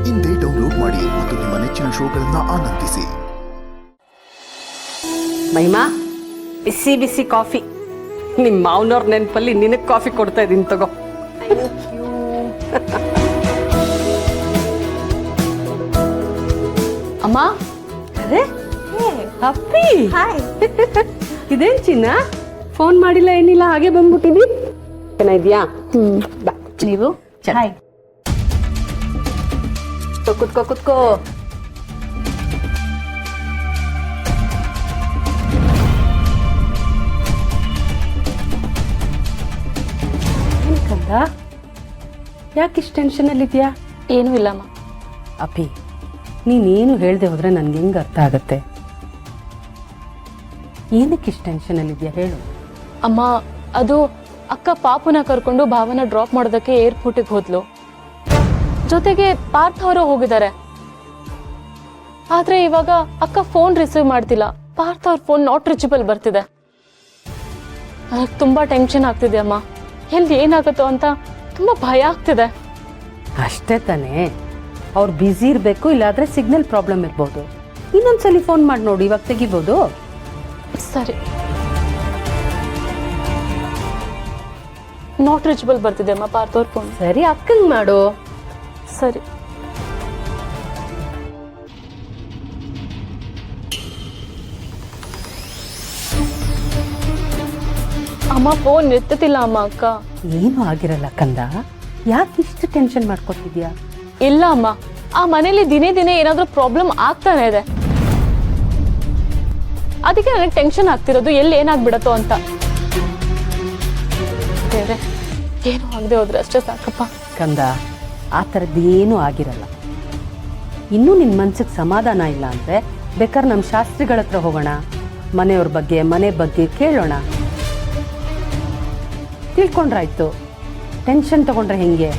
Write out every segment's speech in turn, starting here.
ಇಂದೇ ಡೌನ್ಲೋಡ್ ಮಾಡಿ ಮತ್ತು ನಿಮ್ಮ ನೆಚ್ಚಿನ ಶೋಗಳನ್ನು ಆನಂದಿಸಿ. ಮಹಿಮಾ, ಬಿಸಿ ಬಿಸಿ ಕಾಫಿ. ನಿಮ್ಮ ಮಾವನವ್ರ ನೆನಪಲ್ಲಿ ನಿನಗೆ ಕಾಫಿ ಕೊಡ್ತಾ ಇದ್ದೀನಿ, ತಗೋ. ಅಮ್ಮ, ಅದೇ ಅಪ್ಪಿ. ಇದೇನ್ ಚಿನ್ನ, ಫೋನ್ ಮಾಡಿಲ್ಲ ಏನಿಲ್ಲ, ಹಾಗೆ ಬಂದ್ಬಿಟ್ಟಿದಿ. ಚೆನ್ನಾಗಿದ್ಯಾ? ನೀವು ಕುತ್ಕೋ ಕುತ್ಕೋ. ಯಾಕಿಷ್ಟು ಟೆನ್ಷನ್ ಅಲ್ಲಿದ್ಯಾ? ಏನೂ ಇಲ್ಲಮ್ಮ. ಅಪ್ಪಿ, ನೀನೇನು ಹೇಳ್ದೆ ಹೋದ್ರೆ ನನ್ಗೆ ಹೆಂಗೆ ಅರ್ಥ ಆಗತ್ತೆ? ಏನಕ್ಕಿಷ್ಟು ಟೆನ್ಷನ್ ಅಲ್ಲಿದ್ಯಾ ಹೇಳು. ಅಮ್ಮ, ಅದು ಅಕ್ಕ ಪಾಪುನ ಕರ್ಕೊಂಡು ಭಾವನ ಡ್ರಾಪ್ ಮಾಡೋದಕ್ಕೆ ಏರ್ಪೋರ್ಟಿಗೆ ಹೋದ್ಲು. ಜೊತೆಗೆ ಪಾರ್ಥ ಅವರು ಹೋಗಿದ್ದಾರೆ. ಆದ್ರೆ ಇವಾಗ ಅಕ್ಕ ಫೋನ್ ರಿಸೀವ್ ಮಾಡ್ತಿಲ್ಲ. ಪಾರ್ಥ ಅವ್ರ ಫೋನ್ ನಾಟ್ ರೀಚಬಲ್ ಬರ್ತಿದೆ. ನನಗೆ ತುಂಬಾ ಟೆನ್ಷನ್ ಆಗ್ತಿದೆ ಅಮ್ಮ. ಎಲ್ಲಿ ಏನಾಗುತ್ತೋ ಅಂತ ತುಂಬಾ ಭಯ ಆಗ್ತಿದೆ. ಅಷ್ಟೇ ತಾನೇ, ಅವ್ರು ಬ್ಯುಸಿ ಇರಬೇಕು, ಇಲ್ಲಾದ್ರೆ ಸಿಗ್ನಲ್ ಪ್ರಾಬ್ಲಮ್ ಇರ್ಬೋದು. ಇನ್ನೊಂದ್ಸಲಿ ಫೋನ್ ಮಾಡಿ ನೋಡಿ, ಇವಾಗ ತೆಗಿಬೋದು. ಸರಿ, ನಾಟ್ ರೀಚಬಲ್ ಬರ್ತಿದೆ ಅಮ್ಮ ಪಾರ್ಥ ಅವ್ರ ಫೋನ್. ಸರಿ, ಅಕ್ಕಂಗ್ ಮಾಡು. ಸರಿ. ಅಮ್ಮ, ಫೋನ್ ಎತ್ತುತ್ತಿಲ್ಲ ಅಮ್ಮ. ಅಕ್ಕ ಏನು ಆಗಿರಲ್ಲ ಕಂದ, ಯಾಕೆ ಇಷ್ಟು ಟೆನ್ಷನ್ ಮಾಡ್ಕೊತಿದ್ಯಾ? ಇಲ್ಲ ಅಮ್ಮ, ಆ ಮನೇಲಿ ದಿನೇ ದಿನೇ ಏನಾದ್ರೂ ಪ್ರಾಬ್ಲಮ್ ಆಗ್ತಾನೆ ಇದೆ. ಅದಕ್ಕೆ ನನಗೆ ಟೆನ್ಷನ್ ಆಗ್ತಿರೋದು, ಎಲ್ಲಿ ಏನಾಗ್ಬಿಡತ್ತೋ ಅಂತ. ದೇವ್ರೆ, ಏನು ಆಗದೆ ಹೋದ್ರೆ ಅಷ್ಟೇ ಸಾಕಪ್ಪ. ಕಂದ, ಆ ಥರದ್ದು ಏನೂ ಆಗಿರಲ್ಲ. ಇನ್ನೂ ನಿನ್ನ ಮನ್ಸಿಗೆ ಸಮಾಧಾನ ಇಲ್ಲ ಅಂದರೆ ಬೇಕಾದ್ರೆ ನಮ್ಮ ಶಾಸ್ತ್ರಿಗಳ ಹತ್ರ ಹೋಗೋಣ, ಮನೆಯವ್ರ ಬಗ್ಗೆ ಮನೆ ಬಗ್ಗೆ ಕೇಳೋಣ, ತಿಳ್ಕೊಂಡ್ರಾಯ್ತು. ಟೆನ್ಷನ್ ತಗೊಂಡ್ರೆ ಹೆಂಗೆ?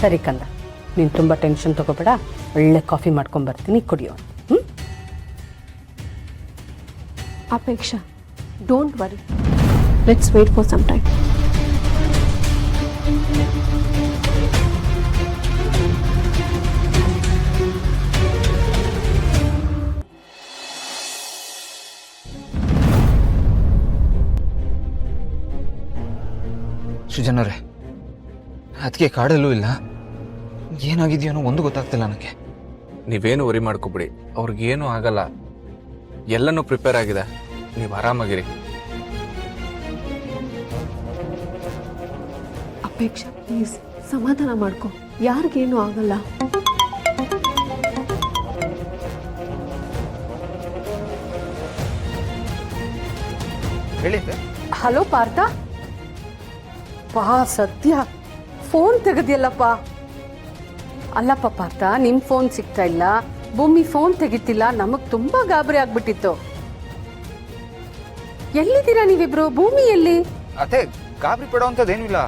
ಸರಿ ಕಂದ, ನೀನು ತುಂಬ ಟೆನ್ಷನ್ ತಗೋಬೇಡ. ಒಳ್ಳೆ ಕಾಫಿ ಮಾಡ್ಕೊಂಬರ್ತೀನಿ, ಕುಡಿಯೋ. Apeksha, don't worry. Let's wait for some time. ಸೃಜನರೇ, ಅದಕ್ಕೆ ಕಾಡಲ್ಲೂ ಇಲ್ಲ, ಏನಾಗಿದೆಯೋ ಅನ್ನೋ ಒಂದು ಗೊತ್ತಾಗ್ತಿಲ್ಲ ನನಗೆ. ನೀವೇನು ವರಿ ಮಾಡ್ಕೊಬಿಡಿ, ಅವ್ರಿಗೇನು ಆಗಲ್ಲ. ಎಲ್ಲನೂ ಪ್ರಿಪೇರ್ ಆಗಿದೆ, ನೀವು ಆರಾಮಾಗಿರಿ. Apeksha, please, ಸಮಾಧಾನ ಮಾಡ್ಕೊ. ಯಾರಿಗೇನು ಆಗಲ್ಲ. ಹೇಳಿದ್ದೆ. ಹಲೋ ಪಾರ್ಥ. ಪಾ, ಸದ್ಯ ಫೋನ್ ತೆಗೆದಿಲ್ಲಪ್ಪ. ಅಲ್ಲಪ್ಪ ಪಾರ್ಥ, ನಿಮ್ಮ ಫೋನ್ ಸಿಗ್ತಾ ಇಲ್ಲ, ಭೂಮಿ ಫೋನ್ ತೆಗಿತಿಲ್ಲ. ನಮಗೆ ತುಂಬ ಗಾಬರಿ ಆಗ್ಬಿಟ್ಟಿತ್ತು. ಎಲ್ಲಿದ್ದೀರಾ ನೀವಿಬ್ರು? ಭೂಮಿ ಎಲ್ಲಿ? ಅದೇ ಗಾಬರಿ ಪಡೋ ಅಂಥದ್ದೇನೂ ಇಲ್ಲ.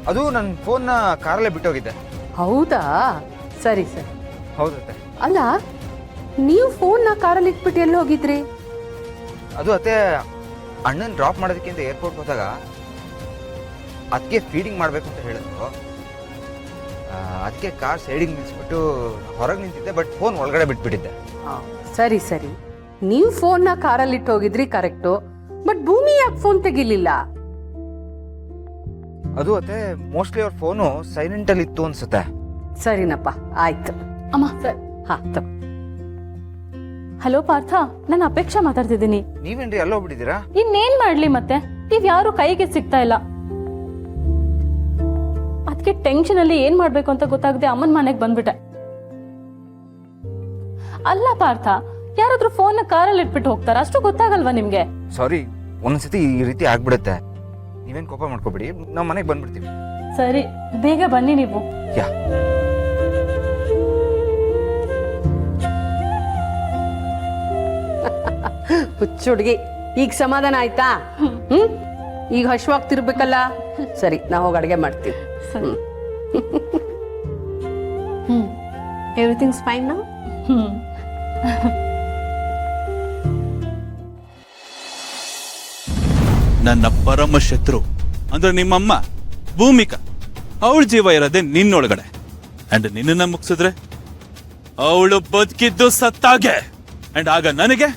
ಅದು ನನ್ನ ಫೋನ್ನ ಕಾರಲ್ಲೇ ಬಿಟ್ಟೋಗಿದ್ದೆ. ಹೌದಾ? ಸರಿ ಸರಿ. ಹೌದತ್ತೆ. ಅಲ್ಲ, ನೀವು ಫೋನ್ನ ಕಾರಲ್ಲಿ ಇಟ್ಬಿಟ್ಟು ಎಲ್ಲಿ ಹೋಗಿದ್ರಿ? ಅದು ಅತ್ತೆ, ಅಣ್ಣನ ಡ್ರಾಪ್ ಮಾಡೋದಕ್ಕಿಂತ ಏರ್ಪೋರ್ಟ್ ಹೋದಾಗ ಅದಕ್ಕೆ ಫೀಡಿಂಗ್ ಮಾಡಬೇಕು ಅಂತ ಹೇಳಿದ್ರು. ಅದಕ್ಕೆ ಕಾರ್ ಸೈಡಿಗೆ ನಿಲ್ಲಿಸ್ಬಿಟ್ಟು ಹೊರಗೆ ನಿಂತಿದ್ದೆ, ಬಟ್ ಫೋನ್ ಒಳಗಡೆ ಬಿಟ್ಬಿಟ್ಟಿದ್ದೆ. ಸರಿ ಸರಿ, ನೀವು ಫೋನ್ನ ಕಾರಲ್ಲಿ ಇಟ್ಟು ಹೋಗಿದ್ರಿ, ಕರೆಕ್ಟು. ಬಟ್ ಭೂಮಿ ಯಾಕೆ ಫೋನ್ ತೆಗಿಲಿಲ್ಲ? ಅದು ಅತ್ತೆ, ಮೋಸ್ಟ್ಲಿ ಅವ್ರ ಫೋನು ಸೈಲೆಂಟ್ ಅಲ್ಲಿ ಇತ್ತು ಅನ್ಸುತ್ತೆ. ಸರಿನಪ್ಪ, ಆಯ್ತು. ಅಮ್ಮ, ಹಾ ತಗೋ. ಹಲೋ ಪಾರ್ಥ, ನಾನು ಅಪೇಕ್ಷಾ ಮಾತಾಡ್ತಿದ್ದೀನಿ. ನೀವೇನ್ರಿ ಅಲ್ಲೋಗ್ಬಿಟ್ಟಿದ್ದೀರಾ? ಇನ್ನೇನ್ ಮಾಡ್ಲಿ ಮತ್ತೆ, ನೀವ್ ಯಾರು ಕೈಗೆ ಸಿಗ್ತಾ ಇಲ್ಲ. ಅದಕ್ಕೆ ಟೆನ್ಷನ್ ಅಲ್ಲಿ ಏನ್ ಮಾಡ್ಬೇಕು ಅಂತ ಗೊತ್ತಾಗದೆ ಅಮ್ಮನ ಮನೆಗೆ ಬಂದ್ಬಿಟ್ಟೆ. ಅಲ್ಲ ಪಾರ್ಥ, ಯಾರಾದ್ರೂ ಫೋನ್ ಕಾರಲ್ಲಿ ಇಟ್ಬಿಟ್ಟು ಹೋಗ್ತಾರ? ಅಷ್ಟು ಗೊತ್ತಾಗಲ್ವಾ ನಿಮ್ಗೆ? ಸಾರಿ, ಒಂದೊಂದ್ಸತಿ ಈ ರೀತಿ ಆಗ್ಬಿಡುತ್ತೆ. ನೀವೇನ್ ಕೋಪ ಮಾಡ್ಕೋಬಿಡಿ, ನಾವು ಮನೆಗೆ ಬಂದ್ಬಿಡ್ತೀವಿ. ಸರಿ, ಬೇಗ ಬನ್ನಿ ನೀವು. ಯಾ, ಹುಚ್ಚುಡ್ಗಿ, ಈಗ ಸಮಾಧಾನ ಆಯ್ತಾ? ಈಗ ಹಶ್ವಾಗ್ತಿರ್ಬೇಕಲ್ಲ. ಸರಿ, ನಾ ಹೋಗಿ ಅಡುಗೆ ಮಾಡ್ತೀವಿ. Everything's fine now? ನನ್ನ ಪರಮ ಶತ್ರು ಅಂದ್ರೆ ನಿಮ್ಮಮ್ಮ ಭೂಮಿಕಾ ಅವಳ ಜೀವ ಇರೋದೇ ನಿನ್ನೊಳಗಡೆ. ಅಂಡ್ ನಿನ್ನ ಮುಗಿಸಿದ್ರೆ ಅವಳು ಬದುಕಿದ್ದು ಸತ್ತಾಗೆ. ಅಂಡ್ ಆಗ ನನಗೆ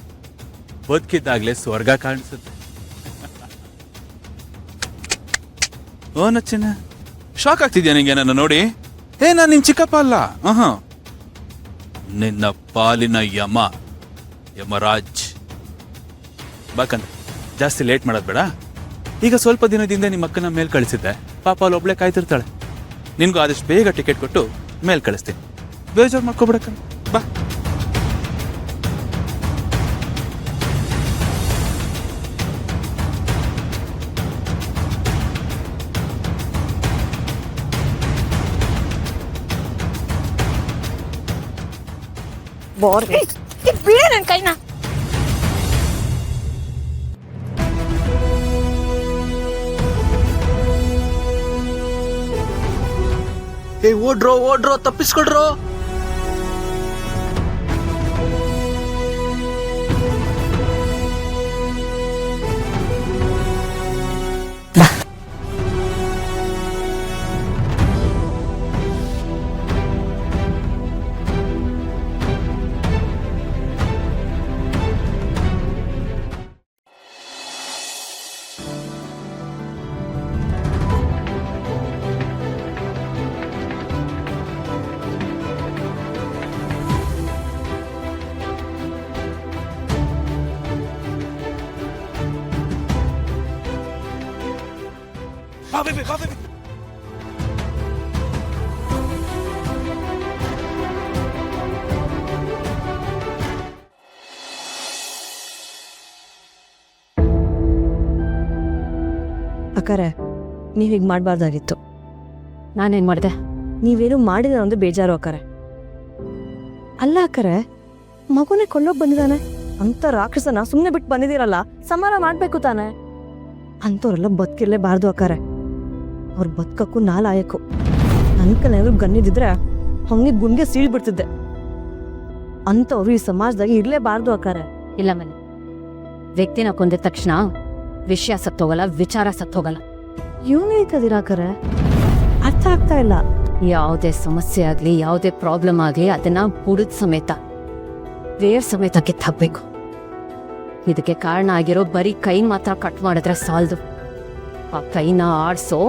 ಬದುಕಿದ್ದಾಗ್ಲೇ ಸ್ವರ್ಗ ಕಾಣಿಸುತ್ತೆ. ಓ ನಚ್ಚಿನ, ಶಾಕ್ ಆಗ್ತಿದ್ಯಾ ನಿಂಗೆ ನನ್ನ ನೋಡಿ? ನಾನ್ ನಿನ್ ಚಿಕ್ಕಪ್ಪ ಅಲ್ಲ, ನಿನ್ನ ಪಾಲಿನ ಯಮರಾಜ್. ಬಾಕಂದ್ರೆ ಜಾಸ್ತಿ ಲೇಟ್ ಮಾಡೋದ್ ಬೇಡ. ಈಗ ಸ್ವಲ್ಪ ದಿನದಿಂದ ನಿಮ್ಮ ಅಕ್ಕನ ಮೇಲ್ ಕಳಿಸಿದ್ದೆ. ಪಾಪ ಅಲ್ಲಿ ಒಬ್ಳೆ ಕಾಯ್ತಿರ್ತಾಳೆ. ನಿನ್ಗೂ ಆದಷ್ಟು ಬೇಗ ಟಿಕೆಟ್ ಕೊಟ್ಟು ಮೇಲ್ ಕಳಿಸ್ತೀನಿ. ಬೇಜಾರು ಮಾಡ್ಕೊಬಿಡಕ್ಕ. ಬಾ. ಬಿಡ ನನ್ ಕೈನ. ಓಡ್ರೋ ತಪ್ಪಿಸ್ಕೊಡ್ರೋ. ಅಕ್ಕರೆ, ನೀವ್ ಹೀಗ್ ಮಾಡ್ಬಾರ್ದಾಗಿತ್ತು. ನಾನೇನ್ ಮಾಡಿದೆ? ನೀವೇನು ಮಾಡಿದ ಒಂದು ಬೇಜಾರು ಅಕ್ಕರೆ. ಅಲ್ಲ ಅಕ್ಕರೆ, ಮಗುನೇ ಕೊಳ್ಳೋಕ್ ಬಂದಿದ್ದಾನೆ ಅಂತ ರಾಕ್ಷಸನ ಸುಮ್ನೆ ಬಿಟ್ಟು ಬಂದಿದ್ದೀರಲ್ಲ, ಸಮಾನ ಮಾಡ್ಬೇಕು ತಾನೆ. ಅಂತವ್ರೆಲ್ಲ ಬದುಕಿರ್ಲೇಬಾರ್ದು ಅಕ್ಕರೆ. ಅವ್ರ ಬದುಕಕ್ಕೂ ನಾಲಾಯಕು. ನನ್ ಕೈಲೇನಾದ್ರು ಗನ್ನಿದ್ರೆ ಹಂಗೆ ಗುಂಗೆ ಸೀಳ್ಬಿಡ್ತಿದ್ದೆ. ಅಂತವ್ರು ಈ ಸಮಾಜದಾಗ ಇರ್ಲೇಬಾರ್ದು ಅಕ್ಕರೆ. ಇಲ್ಲ ಮನೆ, ವ್ಯಕ್ತಿನ ಕೊಂದಿದ ತಕ್ಷಣ ವಿಷಯ ಸತ್ತೋಗಲ್ಲ, ವಿಚಾರ ಸತ್ತೋಗಲ್ಲ. ಇವ್ನು ಹೇಳ್ತದಿರ ಅಕ್ಕರೆ? ಅರ್ಥ ಆಗ್ತಾ ಇಲ್ಲ. ಯಾವುದೇ ಸಮಸ್ಯೆ ಆಗ್ಲಿ, ಯಾವುದೇ ಪ್ರಾಬ್ಲಮ್ ಆಗ್ಲಿ, ಅದನ್ನ ಬುಡದ ಸಮೇತ, ಬೇರ್ ಸಮೇತ ಕಿತ್ತಾಕ್ಬೇಕು. ಇದಕ್ಕೆ ಕಾರಣ ಆಗಿರೋ ಬರೀ ಕೈ ಮಾತ್ರ ಕಟ್ ಮಾಡಿದ್ರೆ ಸಾಲದು. ಆ ಕೈನ ಆಡ್ಸೋ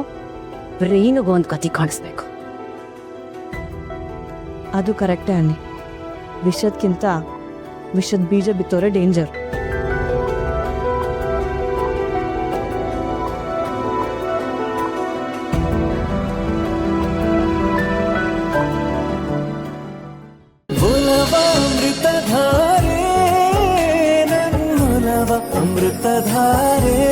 ಬ್ರೈನ್ಗೂ ಒಂದು ಕತಿ ಕಾಣಿಸ್ಬೇಕು. ಅದು ಕರೆಕ್ಟೇ ಅನ್ನಿ. ವಿಷದ್ಕಿಂತ ವಿಷದ ಬೀಜ ಬಿತ್ತೋರೆ ಡೇಂಜರ್. ಅಮೃತಧಾರೆ